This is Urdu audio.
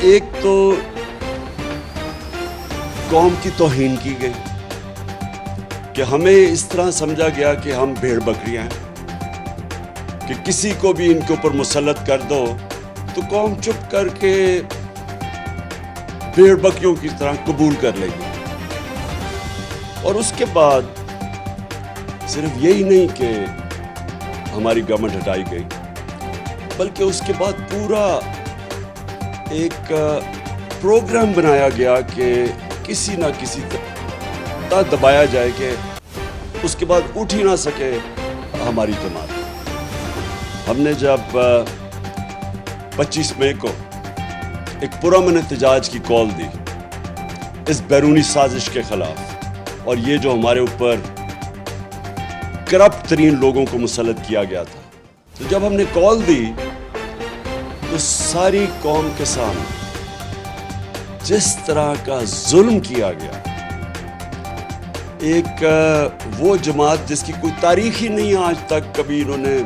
ایک تو قوم کی توہین کی گئی کہ ہمیں اس طرح سمجھا گیا کہ ہم بھیڑ بکریاں ہیں کہ کسی کو بھی ان کے اوپر مسلط کر دو تو قوم چپ کر کے بھیڑ بکریوں کی طرح قبول کر لے گی. اور اس کے بعد صرف یہی نہیں کہ ہماری گورنمنٹ ہٹائی گئی بلکہ اس کے بعد پورا ایک پروگرام بنایا گیا کہ کسی نہ کسی طرح دبایا جائے کہ اس کے بعد اٹھ ہی نہ سکے ہماری جماعت. ہم نے جب 25 مئی کو ایک پرامن احتجاج کی کال دی اس بیرونی سازش کے خلاف اور یہ جو ہمارے اوپر کرپٹ ترین لوگوں کو مسلط کیا گیا تھا، تو جب ہم نے کال دی تو ساری قوم کے سامنے جس طرح کا ظلم کیا گیا، ایک وہ جماعت جس کی کوئی تاریخ ہی نہیں آج تک کبھی انہوں نے